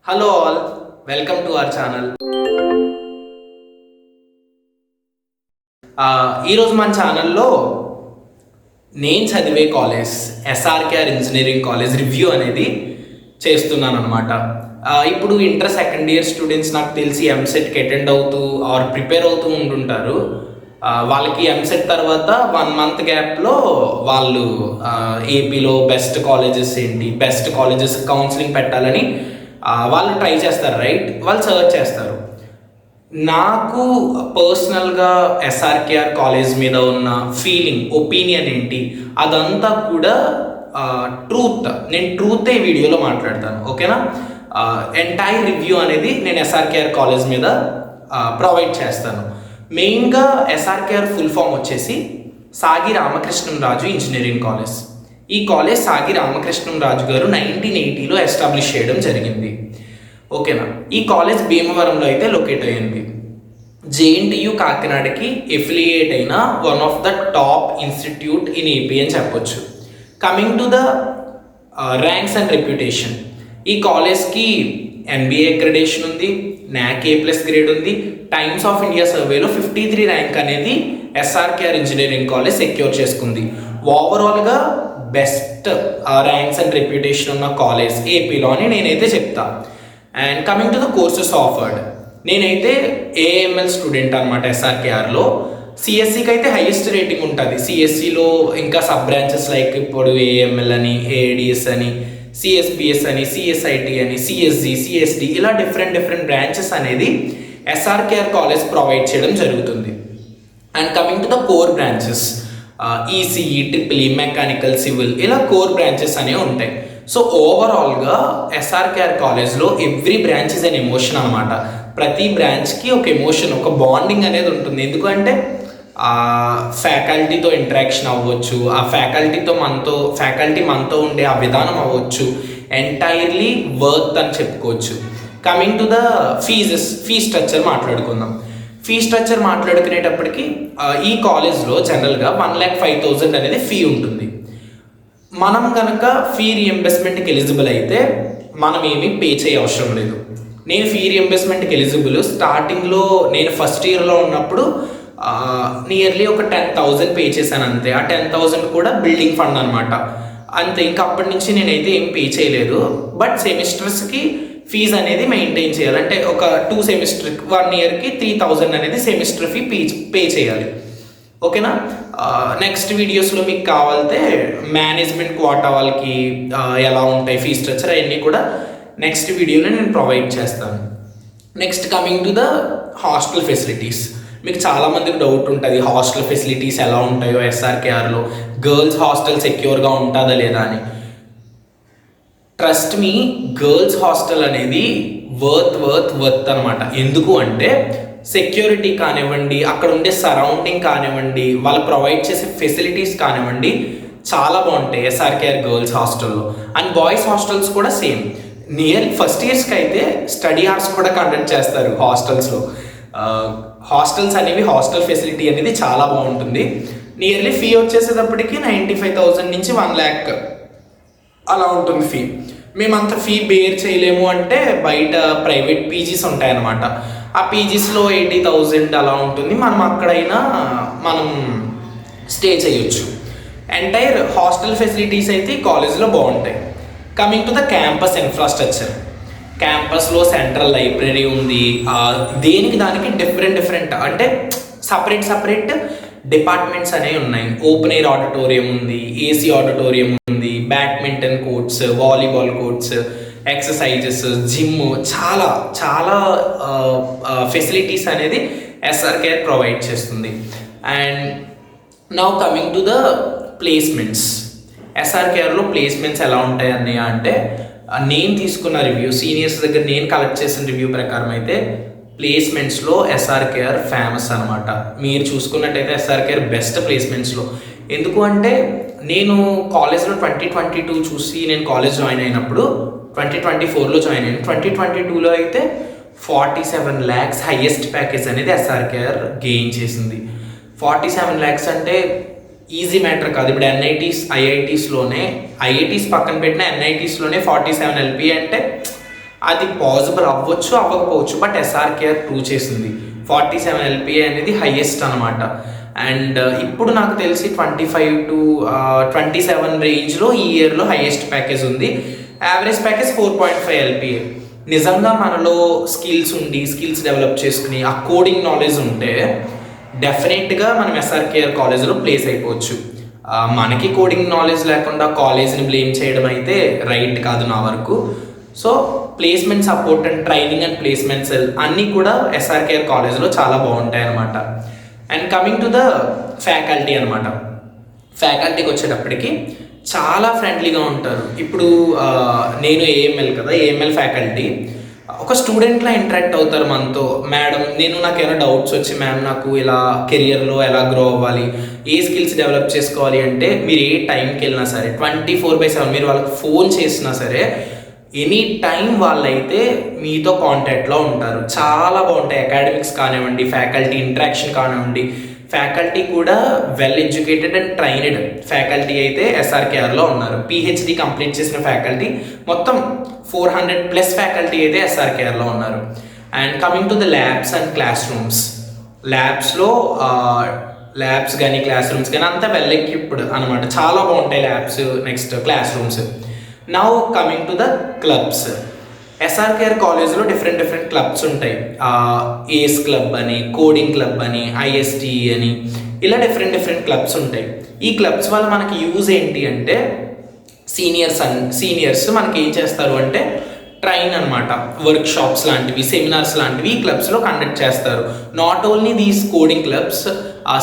Hello all, welcome to our channel. ఈరోజు మన ఛానల్లో నేను చదివే college SRKR engineering college review అనేది చేస్తున్నాను అనమాట. ఇప్పుడు ఇంటర్ సెకండ్ ఇయర్ స్టూడెంట్స్ నాకు తెలిసి ఎంసెట్కి అటెండ్ అవుతూ ఆర్ ప్రిపేర్ అవుతూ ఉంటుంటారు. వాళ్ళకి ఎంసెట్ తర్వాత 1 month గ్యాప్లో వాళ్ళు ఏపీలో బెస్ట్ కాలేజెస్ ఏంటి, బెస్ట్ కాలేజెస్ కౌన్సిలింగ్ పెట్టాలని వాళ్ళు ట్రై చేస్తారు, రైట్? వాళ్ళు సర్చ్ చేస్తారు. నాకు పర్సనల్గా ఎస్ఆర్కేఆర్ కాలేజ్ మీద ఉన్న ఫీలింగ్, ఒపీనియన్ ఏంటి, అదంతా కూడా ట్రూత్. నేను ట్రూతే వీడియోలో మాట్లాడతాను, ఓకేనా? ఎంటైర్ రివ్యూ అనేది నేను ఎస్ఆర్కేఆర్ కాలేజ్ మీద ప్రొవైడ్ చేస్తాను. మెయిన్గా ఎస్ఆర్కేఆర్ ఫుల్ ఫామ్ వచ్చేసి సాగి రామకృష్ణంరాజు ఇంజనీరింగ్ కాలేజ్. ఈ కాలేజ్ సాగి రామకృష్ణంరాజు గారు 1980లో ఎస్టాబ్లిష్ చేయడం జరిగింది, ఓకేనా? ఈ కాలేజ్ భీమవరంలో అయితే లొకేట్ అయ్యింది. జేఎన్టీయు కాకినాడకి ఎఫిలియేట్ అయిన one of the top institute in AP అని చెప్పొచ్చు. Coming to the ranks and reputation, ఈ కాలేజ్కి ఎన్బిఏ అక్రెడిటేషన్ ఉంది, NAAC A+ గ్రేడ్ ఉంది. టైమ్స్ ఆఫ్ ఇండియా సర్వేలో 53 ర్యాంక్ అనేది ఎస్ఆర్కేఆర్ ఇంజనీరింగ్ కాలేజ్ సెక్యూర్ చేసుకుంది. ఓవరాల్గా బెస్ట్ ర్యాంక్స్ అండ్ రెప్యుటేషన్ ఉన్న కాలేజ్ ఏపీలో అని నేనైతే చెప్తా. And coming to the courses offered, నేనైతే ఏఎంఎల్ స్టూడెంట్ అనమాట. ఎస్ఆర్కేఆర్లో సిఎస్సికి అయితే హైయెస్ట్ రేటింగ్ ఉంటుంది. సిఎస్సిలో ఇంకా సబ్ బ్రాంచెస్ లైక్ ఇప్పుడు ఏఎంఎల్ అని, ఏడిఎస్ అని, సిఎస్పిఎస్ అని, సిఎస్ఐటి అని, సిఎస్జి, సిఎస్డి, ఇలా డిఫరెంట్ బ్రాంచెస్ అనేది ఎస్ఆర్కేఆర్ కాలేజ్ ప్రొవైడ్ చేయడం జరుగుతుంది. And coming to the core branches, ECE, triple mechanical, civil, ఇలా కోర్ బ్రాంచెస్ అనేవి ఉంటాయి. సో ఓవరాల్గా ఎస్ఆర్కేఆర్ కాలేజ్లో every branch is an emotion అనమాట. ప్రతి బ్రాంచ్కి ఒక ఎమోషన్, ఒక బాండింగ్ అనేది ఉంటుంది. ఎందుకంటే ఫ్యాకల్టీతో ఇంటరాక్షన్ అవ్వచ్చు, ఆ ఫ్యాకల్టీ మనతో ఉండే ఆ విధానం అవ్వచ్చు, ఎంటైర్లీ వర్త్ అని చెప్పుకోవచ్చు. Coming to the fee structure మాట్లాడుకుందాం. ఫీ స్ట్రక్చర్ మాట్లాడుకునేటప్పటికి ఈ కాలేజ్లో జనరల్గా 1,05,000 అనేది ఫీ ఉంటుంది. మనం కనుక ఫీ రియంబర్స్మెంట్కి ఎలిజిబుల్ అయితే మనం ఏమీ పే చేయ అవసరం లేదు. నేను ఫీ రియంబర్స్మెంట్కి ఎలిజిబుల్ స్టార్టింగ్లో, నేను ఫస్ట్ ఇయర్లో ఉన్నప్పుడు నియర్లీ ఒక 10,000 పే చేశాను అంతే. ఆ 10,000 కూడా బిల్డింగ్ ఫండ్ అనమాట, అంతే. ఇంకా అప్పటి నుంచి నేనైతే ఏం పే చేయలేదు. బట్ సెమిస్టర్స్కి ఫీజు అనేది మెయింటైన్ చేయాలి. అంటే ఒక 2 సెమిస్టర్కి 1 ఇయర్కి 3,000 అనేది సెమిస్టర్ ఫీ పే చేయాలి, ఓకేనా? నెక్స్ట్ వీడియోస్లో మీకు కావాలంటే మేనేజ్మెంట్ క్వాటా వాళ్ళకి ఎలా ఉంటాయి ఫీ స్ట్రక్చర్, అవన్నీ కూడా నెక్స్ట్ వీడియోలో నేను ప్రొవైడ్ చేస్తాను. Next coming to the hostel facilities, మీకు చాలామందికి డౌట్ ఉంటుంది హాస్టల్ ఫెసిలిటీస్ ఎలా ఉంటాయో ఎస్ఆర్కేఆర్లో, గర్ల్స్ హాస్టల్ సెక్యూర్గా ఉంటుందా లేదా అని. ట్రస్ట్ మీ, గర్ల్స్ హాస్టల్ అనేది వర్త్ అనమాట. ఎందుకు అంటే సెక్యూరిటీ కానివ్వండి, అక్కడ ఉండే సరౌండింగ్ కానివ్వండి, వాళ్ళు ప్రొవైడ్ చేసే ఫెసిలిటీస్ కానివ్వండి, చాలా బాగుంటాయి ఎస్ఆర్కేఆర్ గర్ల్స్ హాస్టల్లో. అండ్ బాయ్స్ హాస్టల్స్ కూడా సేమ్. ఫస్ట్ ఇయర్స్కి అయితే స్టడీ అవర్స్ కూడా కండక్ట్ చేస్తారు హాస్టల్స్లో. హాస్టల్స్ అనేవి, హాస్టల్ ఫెసిలిటీ అనేది చాలా బాగుంటుంది. నియర్లీ ఫీ వచ్చేసేటప్పటికి 95,000 నుంచి 1 lakh అలా ఉంటుంది ఫీ. మేమంత ఫీ బేర్ చేయలేము అంటే బయట ప్రైవేట్ పీజీస్ ఉంటాయన్నమాట. ఆ పీజీస్లో 80,000 అలా ఉంటుంది. మనం అక్కడైనా మనం స్టే చేయొచ్చు. ఎంటైర్ హాస్టల్ ఫెసిలిటీస్ అయితే కాలేజ్లో బాగుంటాయి. Coming to the campus infrastructure, క్యాంపస్లో సెంట్రల్ లైబ్రరీ ఉంది. దేనికి దానికి డిఫరెంట్ అంటే సపరేట్ డిపార్ట్మెంట్స్ అనేవి ఉన్నాయి. ఓపెన్ ఎయిర్ ఆడిటోరియం ఉంది, ఏసీ ఆడిటోరియం ఉంది, badminton courts, volleyball courts, exercises, gym, చాలా ఫెసిలిటీస్ అనేది ఎస్ఆర్కేఆర్ ప్రొవైడ్ చేస్తుంది. And now coming to the placements, ఎస్ఆర్కేఆర్లో ప్లేస్మెంట్స్ ఎలా ఉంటాయి అన్నయ్య అంటే, నేను తీసుకున్న రివ్యూ, సీనియర్స్ దగ్గర నేను కలెక్ట్ చేసిన రివ్యూ ప్రకారం అయితే ప్లేస్మెంట్స్లో ఎస్ఆర్కేఆర్ ఫేమస్ అనమాట. మీరు చూసుకున్నట్టయితే ఎస్ఆర్కేఆర్ బెస్ట్ ప్లేస్మెంట్స్లో. ఎందుకు అంటే నేను కాలేజ్లో 2022 చూసి నేను కాలేజ్ జాయిన్ అయినప్పుడు 2024లో జాయిన్ అయ్యాను. 2022లో అయితే 47 lakhs హైయెస్ట్ ప్యాకేజ్ అనేది ఎస్ఆర్కేఆర్ గెయిన్ చేసింది. 47 lakhs అంటే ఈజీ మ్యాటర్ కాదు. ఇప్పుడు ఐఐటీస్ పక్కన పెట్టిన ఎన్ఐటీస్లోనే 47 LP అంటే అది పాసిబుల్ అవ్వచ్చు అవ్వకపోవచ్చు, బట్ ఎస్ఆర్కేఆర్ ప్రూవ్ చేసింది. 47 LPA అనేది హైయెస్ట్ అనమాట. అండ్ ఇప్పుడు నాకు తెలిసి 25 to 27 రేంజ్లో ఈ ఇయర్లో హైయెస్ట్ ప్యాకేజ్ ఉంది. Average package 4.5 LPA. నిజంగా మనలో స్కిల్స్ డెవలప్ చేసుకుని ఆ కోడింగ్ నాలెడ్జ్ ఉంటే డెఫినెట్గా మనం ఎస్ఆర్కేఆర్ కాలేజ్లో ప్లేస్ అయిపోవచ్చు. మనకి కోడింగ్ నాలెడ్జ్ లేకుండా కాలేజ్ని బ్లేమ్ చేయడం అయితే రైట్ కాదు నా వరకు. So placement support and training and placement cell అన్నీ కూడా ఎస్ఆర్కేఆర్ కాలేజ్లో చాలా బాగుంటాయి అనమాట. And coming to the faculty అనమాట. ఫ్యాకల్టీకి వచ్చేటప్పటికి చాలా ఫ్రెండ్లీగా ఉంటారు. ఇప్పుడు నేను ఏఎంఎల్ కదా, ఏఎంఎల్ ఫ్యాకల్టీ ఒక స్టూడెంట్లా ఇంటరాక్ట్ అవుతారు మనతో. మేడం నాకు ఏమైనా డౌట్స్ వచ్చి మ్యామ్ నాకు ఇలా కెరియర్లో ఎలా గ్రో అవ్వాలి, ఏ స్కిల్స్ డెవలప్ చేసుకోవాలి అంటే మీరు ఏ టైంకి వెళ్ళినా సరే 24/7 మీరు వాళ్ళకి ఫోన్ చేసినా సరే ఎనీ టైం వాళ్ళైతే మీతో కాంటాక్ట్లో ఉంటారు. చాలా బాగుంటాయి. అకాడమిక్స్ కానివ్వండి, ఫ్యాకల్టీ ఇంటరాక్షన్ కానివ్వండి. ఫ్యాకల్టీ కూడా well educated and trained faculty అయితే ఎస్ఆర్కేఆర్లో ఉన్నారు. పిహెచ్డి కంప్లీట్ చేసిన ఫ్యాకల్టీ మొత్తం 400+ ఫ్యాకల్టీ అయితే ఎస్ఆర్కేఆర్లో ఉన్నారు. And coming to the labs and class rooms. Labs కానీ క్లాస్ రూమ్స్ కానీ అంతా వెల్ ఎక్విప్డ్ అనమాట. చాలా బాగుంటాయి labs, next class rooms. Now coming to the clubs. SRKR కాలేజ్లో డిఫరెంట్ క్లబ్స్ ఉంటాయి. ఏస్ క్లబ్ అని, కోడింగ్ క్లబ్ అని, ఐఎస్టీ అని, ఇలా డిఫరెంట్ క్లబ్స్ ఉంటాయి. ఈ క్లబ్స్ వల్ల మనకి యూజ్ ఏంటి అంటే సీనియర్స్ మనకి ఏం చేస్తారు అంటే ట్రైన్ అనమాట. వర్క్ షాప్స్ లాంటివి, సెమినార్స్ లాంటివి ఈ క్లబ్స్లో కండక్ట్ చేస్తారు. Not only these coding clubs,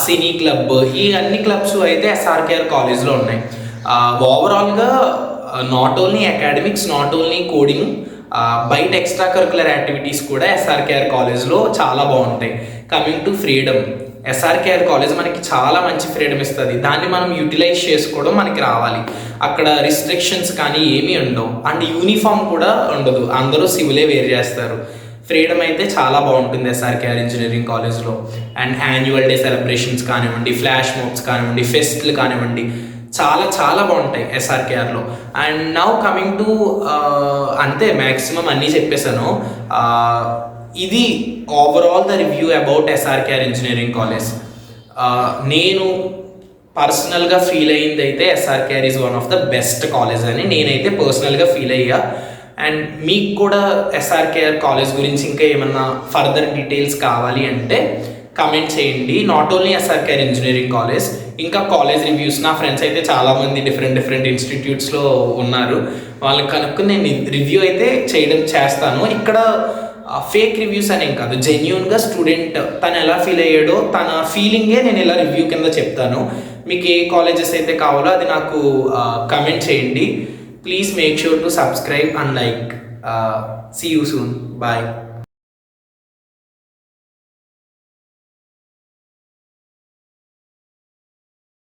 cine club, ఈ అన్ని క్లబ్స్ అయితే ఎస్ఆర్కేఆర్ కాలేజ్లో ఉన్నాయి. ఓవరాల్గా not only academics, not only coding, బయట ఎక్స్ట్రా కరికులర్ యాక్టివిటీస్ కూడా ఎస్ఆర్కేఆర్ కాలేజ్లో చాలా బాగుంటాయి. Coming to freedom, SRKR college మనకి చాలా మంచి ఫ్రీడమ్ ఇస్తుంది. దాన్ని మనం యూటిలైజ్ చేసుకోవడం మనకి రావాలి. అక్కడ రిస్ట్రిక్షన్స్ కానీ ఏమీ ఉండవు. అండ్ యూనిఫామ్ కూడా ఉండదు, అందరూ సివిలే వేర్ చేస్తారు. ఫ్రీడమ్ అయితే చాలా బాగుంటుంది ఎస్ఆర్కేఆర్ ఇంజనీరింగ్ కాలేజ్లో. అండ్ యాన్యువల్ డే సెలబ్రేషన్స్ కానివ్వండి, ఫ్లాష్ మోబ్స్ కానివ్వండి, ఫెస్ట్లు కానివ్వండి, చాలా బాగుంటాయి ఎస్ఆర్కేఆర్లో. అండ్ నౌ కమింగ్ టు అంతే, మ్యాక్సిమం అన్నీ చెప్పేశాను. ఇది overall the review about SRKR engineering college. నేను పర్సనల్గా ఫీల్ అయ్యింది అయితే SRKR is one of the best college అని నేనైతే పర్సనల్గా ఫీల్ అయ్యా. అండ్ మీకు కూడా ఎస్ఆర్కేఆర్ కాలేజ్ గురించి ఇంకా ఏమన్నా ఫర్దర్ డీటెయిల్స్ కావాలి అంటే కమెంట్ చేయండి. Not only SRKR engineering college, ఇంకా కాలేజ్ రివ్యూస్, నా ఫ్రెండ్స్ అయితే చాలామంది డిఫరెంట్ ఇన్స్టిట్యూట్స్లో ఉన్నారు. వాళ్ళకి కనుక్కొని నేను రివ్యూ అయితే చేస్తాను. ఇక్కడ ఫేక్ రివ్యూస్ అనేం కాదు, జెన్యూన్గా స్టూడెంట్ తను ఎలా ఫీల్ అయ్యాడో తన ఫీలింగే నేను ఇలా రివ్యూ కింద చెప్తాను. మీకు ఏ కాలేజెస్ అయితే కావాలో అది నాకు కమెంట్ చేయండి. Please make sure to subscribe and like. See you soon. Bye.